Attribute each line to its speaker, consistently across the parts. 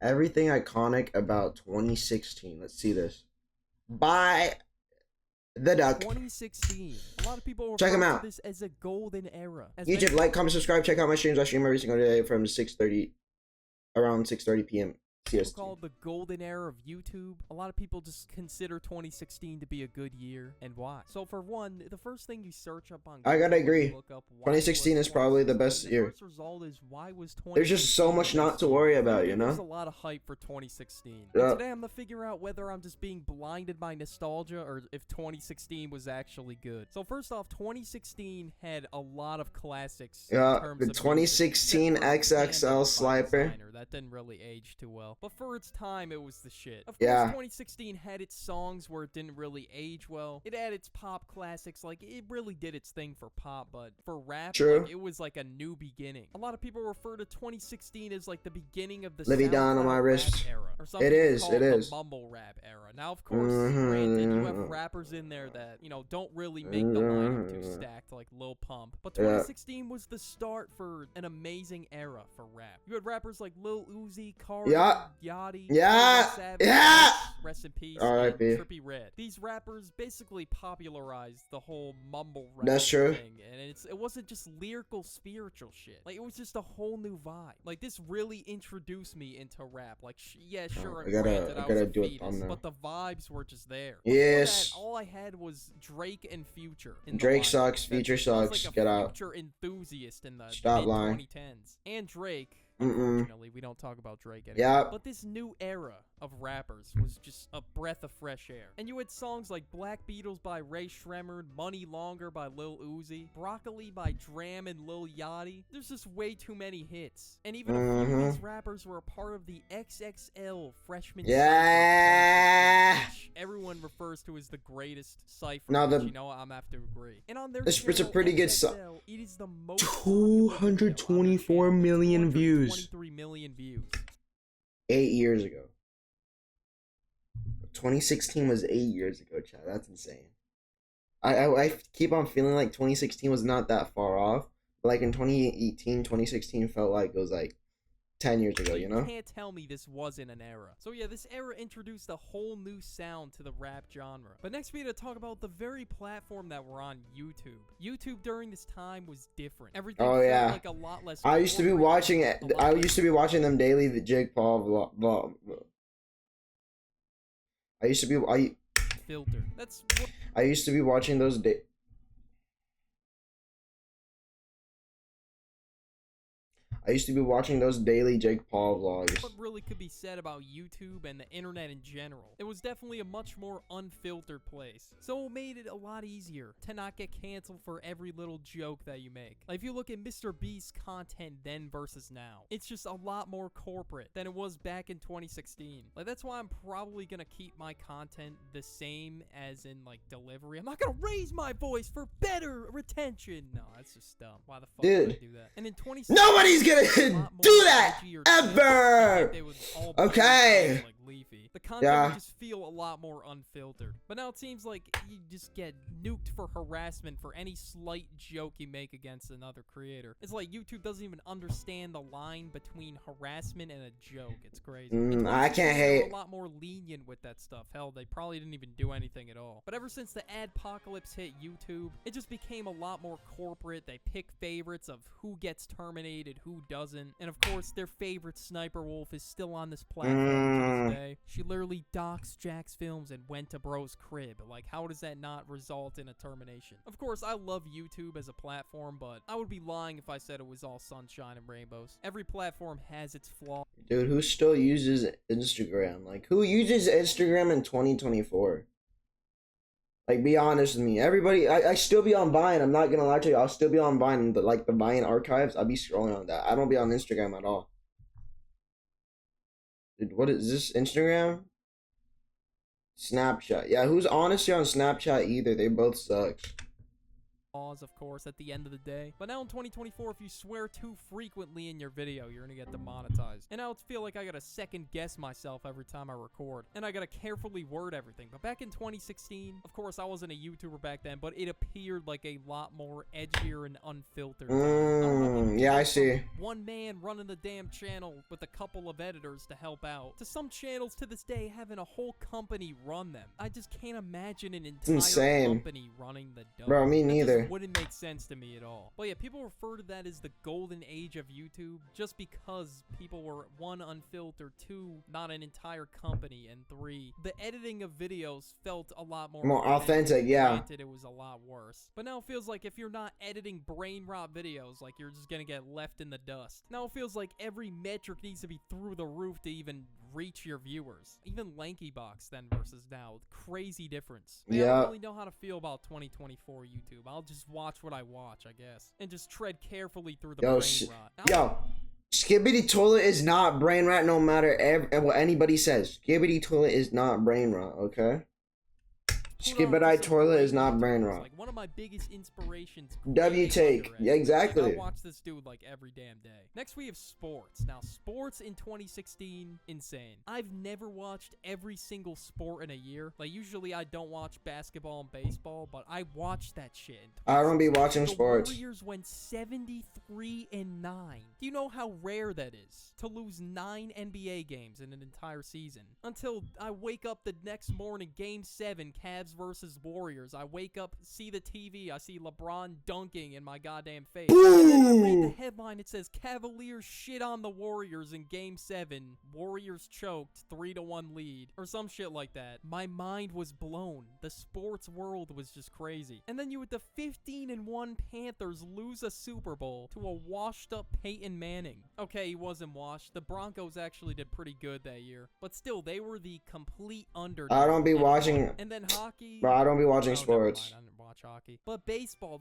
Speaker 1: Everything iconic about 2016. Let's see this. By the Duck.
Speaker 2: 2016. A lot of people
Speaker 1: Check him
Speaker 2: refer
Speaker 1: out.
Speaker 2: to this as a golden era.
Speaker 1: YouTube, like, comment, subscribe. Check out my streams. I stream every single day from 6:30, around 6:30 p.m.
Speaker 2: People call it the golden era of YouTube. A lot of people just consider 2016 to be a good year, and why? So for one, the first thing you search up on Google,
Speaker 1: I gotta agree.
Speaker 2: look up
Speaker 1: 2016 is probably the best year.
Speaker 2: The first result is why was 2016?
Speaker 1: There's just so much not to worry about, you know?
Speaker 2: There's a lot of hype for 2016.
Speaker 1: Yeah.
Speaker 2: Today I'm gonna figure out whether I'm just being blinded by nostalgia or if 2016 was actually good. So first off, 2016 had a lot of classics.
Speaker 1: Yeah, the 2016 XXL Sliper.
Speaker 2: That didn't really age too well. But for its time, it was the shit. Of course,
Speaker 1: Yeah.
Speaker 2: 2016 had its songs where it didn't really age well. It had its pop classics, like, it really did its thing for pop, but for rap,
Speaker 1: True.
Speaker 2: like, it was like a new beginning. A lot of people refer to 2016 as like the beginning of the
Speaker 1: Livy Dawn on my
Speaker 2: SoundCloud
Speaker 1: wrist.
Speaker 2: rap era. Or some
Speaker 1: It
Speaker 2: people
Speaker 1: is,
Speaker 2: call
Speaker 1: it
Speaker 2: the
Speaker 1: is.
Speaker 2: mumble rap era. Now, of course, granted, you have rappers in there that, you know, don't really make the lineup too stacked, like Lil Pump. But 2016 was the start for an amazing era for rap. You had rappers like Lil Uzi, Cardi, Yachty, Savage, rest in peace, and Trippie Redd. These rappers basically popularized the whole mumble rap thing, and it wasn't just lyrical, spiritual shit. Like, it was just a whole new vibe. Like, this really introduced me into rap. Like, yeah, sure, I gotta do it on but the vibes were just there.
Speaker 1: Yes.
Speaker 2: That, all I had was Drake and Future.
Speaker 1: Drake sucks. Future sucks.
Speaker 2: Like
Speaker 1: Get out.
Speaker 2: Future enthusiast in the
Speaker 1: lying.
Speaker 2: mid-2010s. And Drake. Unfortunately, we don't talk about Drake anymore.
Speaker 1: Yeah.
Speaker 2: But this new era of rappers was just a breath of fresh air. And you had songs like Black Beatles by Ray Shremmerd, Money Longer by Lil Uzi, Broccoli by Dram and Lil Yachty. There's just way too many hits. And even a few of these rappers were a part of the XXL freshman cypher, which everyone refers to as the greatest cypher.
Speaker 1: Now
Speaker 2: you know, I'm have to agree. And on their
Speaker 1: it's a pretty good
Speaker 2: XXL, it is the most
Speaker 1: 224 million views.
Speaker 2: 23 million views.
Speaker 1: 8 years ago. 2016 was 8 years ago, Chad. That's insane. I keep on feeling like 2016 was not that far off. But like in 2018, 2016 felt like it was like 10 years ago, you know?
Speaker 2: You can't tell me this wasn't an era. So yeah, this era introduced a whole new sound to the rap genre. But next we had to talk about the very platform that we're on, YouTube. YouTube during this time was different. Everything felt like a lot less.
Speaker 1: I used to be watching it. I used to be watching them daily, the Jake Paul vlog. I used to be
Speaker 2: filter. That's what
Speaker 1: I used to be watching those I used to be watching those daily Jake Paul vlogs.
Speaker 2: What really could be said about YouTube and the internet in general. It was definitely a much more unfiltered place. So it made it a lot easier to not get canceled for every little joke that you make. Like if you look at Mr. Beast's content then versus now, it's just a lot more corporate than it was back in 2016. Like that's why I'm probably gonna keep my content the same as in like delivery. I'm not gonna raise my voice for better retention. No, that's just dumb. Why the fuck would I do that? And in 2016,
Speaker 1: nobody's gonna do that ever. Okay.
Speaker 2: The content would just feel a lot more unfiltered. But now it seems like you just get nuked for harassment for any slight joke you make against another creator. It's like YouTube doesn't even understand the line between harassment and a joke. It's crazy.
Speaker 1: I can't hate.
Speaker 2: A lot more lenient with that stuff. Hell, they probably didn't even do anything at all. But ever since the adpocalypse hit YouTube, it just became a lot more corporate. They pick favorites of who gets terminated, who doesn't. And of course, their favorite Sniper Wolf is still on this platform to this day. She literally doxed Jack's films and went to bro's crib. Like, how does that not result in a termination? Of course, I love YouTube as a platform, but I would be lying if I said it was all sunshine and rainbows. Every platform has its flaws.
Speaker 1: Dude, who still uses Instagram? Like, who uses Instagram in 2024? Like, be honest with me. Everybody, I still be on Vine. I'm not gonna lie to you. I'll still be on Vine, but like the Vine archives, I'll be scrolling on that. I don't be on Instagram at all. Dude, what is this? Instagram? Snapchat. Yeah, who's honestly on Snapchat either? They both suck.
Speaker 2: laws, of course, at the end of the day. But now in 2024, if you swear too frequently in your video, you're gonna get demonetized. And now I feel like I gotta second guess myself every time I record, and I gotta carefully word everything. But back in 2016, of course, I wasn't a YouTuber back then, but it appeared like a lot more edgier and unfiltered.
Speaker 1: Yeah, I see.
Speaker 2: One man running the damn channel with a couple of editors to help out, to some channels to this day having a whole company run them. I just can't imagine an entire company running the dough.
Speaker 1: Bro, me neither.
Speaker 2: That wouldn't make sense to me at all. But yeah, people refer to that as the golden age of YouTube just because people were, 1, unfiltered, 2, not an entire company, and 3, the editing of videos felt a lot more
Speaker 1: authentic. Yeah.
Speaker 2: Granted, it was a lot worse. But now it feels like if you're not editing brain rot videos, like you're just gonna get left in the dust. Now it feels like every metric needs to be through the roof to even reach your viewers. Even Lanky Box then versus now. Crazy difference. Man, I don't really know how to feel about 2024 YouTube. I'll just watch what I watch, I guess. And just tread carefully through the brain rot.
Speaker 1: Skibbity Toilet is not brain rot no matter what anybody says. Skibbity Toilet is not brain rot, okay? Skibbity Toilet is not brain rot.
Speaker 2: Like one of my biggest inspirations.
Speaker 1: W-Take. Yeah, exactly.
Speaker 2: I watch this dude like every damn day. Next we have sports. Now sports in 2016, insane. I've never watched every single sport in a year. Like usually I don't watch basketball and baseball, but I watched that shit.
Speaker 1: I don't be watching sports.
Speaker 2: The Warriors went 73-9. Do you know how rare that is? To lose 9 NBA games in an entire season. Until I wake up the next morning, Game 7, Cavs versus Warriors. I wake up, see the TV, I see LeBron dunking in my goddamn face. And then I read the headline, it says, Cavaliers shit on the Warriors in Game 7. Warriors choked, 3-1 lead. Or some shit like that. My mind was blown. The sports world was just crazy. And then you had the 15-1 Panthers lose a Super Bowl to a washed-up Peyton Manning. Okay, he wasn't washed. The Broncos actually did pretty good that year. But still, they were the complete underdog.
Speaker 1: I don't be watching.
Speaker 2: And then hockey.
Speaker 1: Bro, I don't be watching sports.
Speaker 2: I didn't watch hockey. But baseball,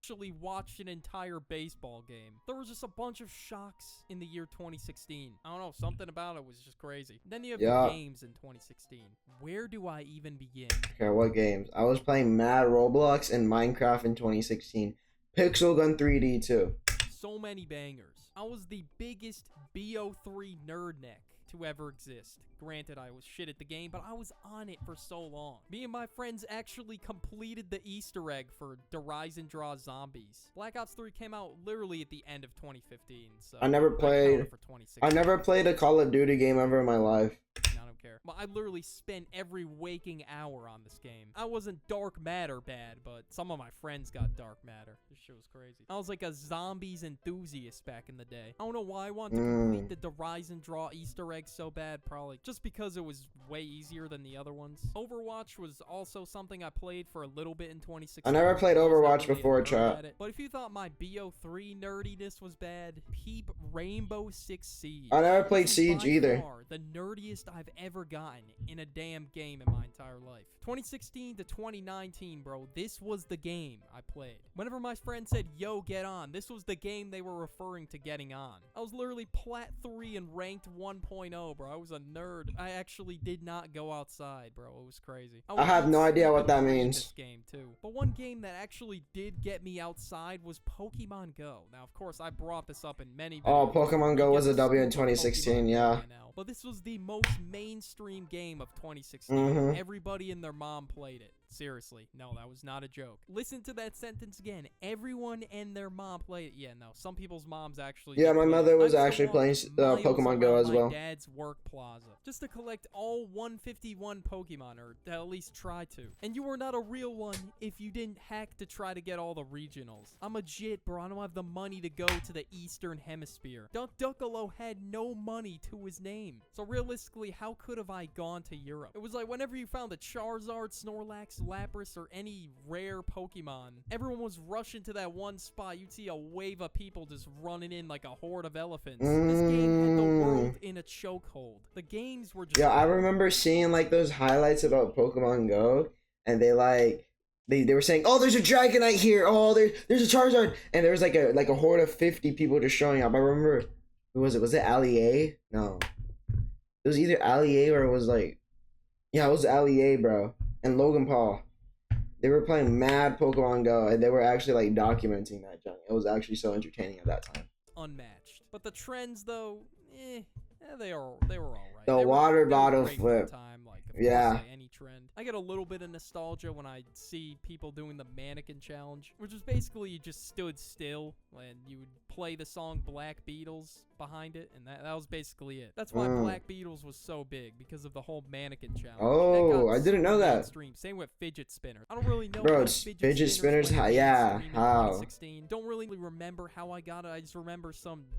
Speaker 2: actually watched an entire baseball game. There was just a bunch of shocks in the year 2016. I don't know, something about it was just crazy. Then you have the games in 2016. Where do I even begin? Okay,
Speaker 1: what games? I was playing Mad Roblox and Minecraft in 2016. Pixel Gun 3D too.
Speaker 2: So many bangers. I was the biggest BO3 nerd neck to ever exist. Granted, I was shit at the game, but I was on it for so long. Me and my friends actually completed the Easter egg for the Rise and Draw Zombies. Black Ops 3 came out literally at the end of 2015, so
Speaker 1: I never played a Call of Duty game ever in my life.
Speaker 2: I don't care. Well, I literally spent every waking hour on this game. I wasn't dark matter bad, but some of my friends got dark matter. This shit was crazy. I was like a zombies enthusiast back in the day. I don't know why I wanted to complete the Rise and Draw Easter egg so bad, probably just because it was way easier than the other ones. Overwatch was also something I played for a little bit in 2016.
Speaker 1: I never played Overwatch before, chat.
Speaker 2: But if you thought my BO3 nerdiness was bad, peep Rainbow Six Siege.
Speaker 1: I never played Siege either.
Speaker 2: The nerdiest I've ever gotten in a damn game in my entire life. 2016 to 2019, bro, this was the game I played. Whenever my friend said, yo, get on, this was the game they were referring to getting on. I was literally Plat 3 and ranked 1.0, bro. I was a nerd. I actually did not go outside, bro. It was crazy.
Speaker 1: I have no idea what that means.
Speaker 2: This game, too. But one game that actually did get me outside was Pokemon Go. Now, of course, I brought this up in many videos.
Speaker 1: Oh, Pokemon Go was a W in 2016, yeah.
Speaker 2: But this was the most mainstream game of 2016. Everybody and their mom played it. Seriously. No, that was not a joke. Listen to that sentence again. Everyone and their mom played it. Yeah, no. Some people's moms actually.
Speaker 1: Yeah, my mother was actually playing Pokemon Go as well.
Speaker 2: My dad's work plaza. Just to collect all 151 Pokemon, or at least try to. And you were not a real one if you didn't hack to try to get all the regionals. I'm a jit, bro. I don't have the money to go to the Eastern Hemisphere. Deagle had no money to his name. So realistically, how could have I gone to Europe? It was like whenever you found a Charizard, Snorlax, Lapras, or any rare Pokemon, everyone was rushing to that one spot. You'd see a wave of people just running in like a horde of elephants. This game had the world in a chokehold. The games were just...
Speaker 1: Yeah, I remember seeing like those highlights about Pokemon Go, and they were saying, oh, there's a Dragonite here, oh, there's a Charizard, and there was like a horde of 50 people just showing up. I remember, who was it? Was it Ali A? No. It was either Ali A or it was like... Yeah, it was Ali A, bro. And Logan Paul. They were playing mad Pokemon Go, and they were actually like documenting that junk. It was actually so entertaining at that time.
Speaker 2: Unmatched. But the trends, though, they were all right.
Speaker 1: The
Speaker 2: They were-
Speaker 1: water
Speaker 2: they were
Speaker 1: bottle
Speaker 2: great for
Speaker 1: flip.
Speaker 2: the time, like, of
Speaker 1: Yeah.
Speaker 2: course, like any trend. I get a little bit of nostalgia when I see people doing the mannequin challenge, which was basically you just stood still and you would play the song Black Beatles behind it, and that was basically it. That's why Black Beatles was so big, because of the whole mannequin challenge.
Speaker 1: Oh,
Speaker 2: That got
Speaker 1: I didn't know
Speaker 2: super
Speaker 1: that.
Speaker 2: mainstream. Same with fidget spinners. I don't really know
Speaker 1: Bro,
Speaker 2: how
Speaker 1: it's fidget spinners,
Speaker 2: went
Speaker 1: yeah,
Speaker 2: mainstream in
Speaker 1: how?
Speaker 2: 2016. Don't really remember how I got it. I just remember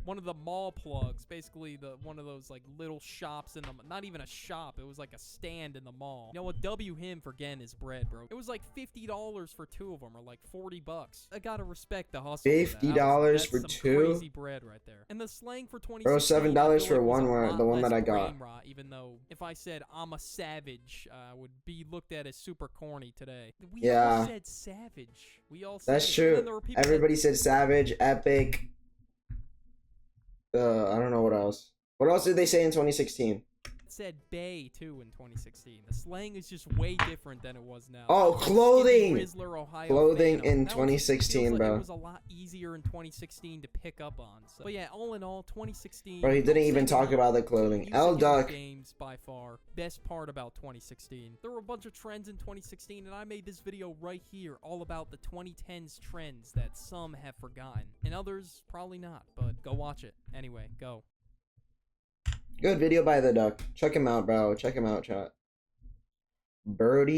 Speaker 2: one of the mall plugs, basically one of those like little shops in the, not even a shop, it was like a stand in the mall. You know what? W him for getting his bread, bro. It was like $50 for 2 of them, or like $40. I gotta respect the hustle.
Speaker 1: $50 for
Speaker 2: some
Speaker 1: 2?
Speaker 2: crazy bread right there. And the slang for 2016,
Speaker 1: Bro, $7
Speaker 2: I feel
Speaker 1: for
Speaker 2: like was
Speaker 1: one,
Speaker 2: a lot
Speaker 1: the one
Speaker 2: less
Speaker 1: that I got.
Speaker 2: brain rot, even though if I said I'm a savage, would be looked at as super corny today. We all said savage. We all said
Speaker 1: That's
Speaker 2: it.
Speaker 1: true.
Speaker 2: And then there were people
Speaker 1: Everybody said savage, epic. I don't know what else. What else did they say in 2016?
Speaker 2: said bay too in 2016. The slang is just way different than it was now.
Speaker 1: Oh,
Speaker 2: Like
Speaker 1: clothing!
Speaker 2: Skid Rizzler, Ohio
Speaker 1: Clothing
Speaker 2: Phantom.
Speaker 1: in
Speaker 2: That
Speaker 1: 2016,
Speaker 2: feels like
Speaker 1: bro.
Speaker 2: It was a lot easier in 2016 to pick up on. So. But yeah, all in all, 2016.
Speaker 1: Bro, he didn't even talk about the clothing. L Duck.
Speaker 2: Games by far best part about 2016. There were a bunch of trends in 2016, and I made this video right here all about the 2010s trends that some have forgotten, and others probably not. But go watch it anyway. Go.
Speaker 1: Good video by the Duck. Check him out, bro. Check him out, chat. Birdie.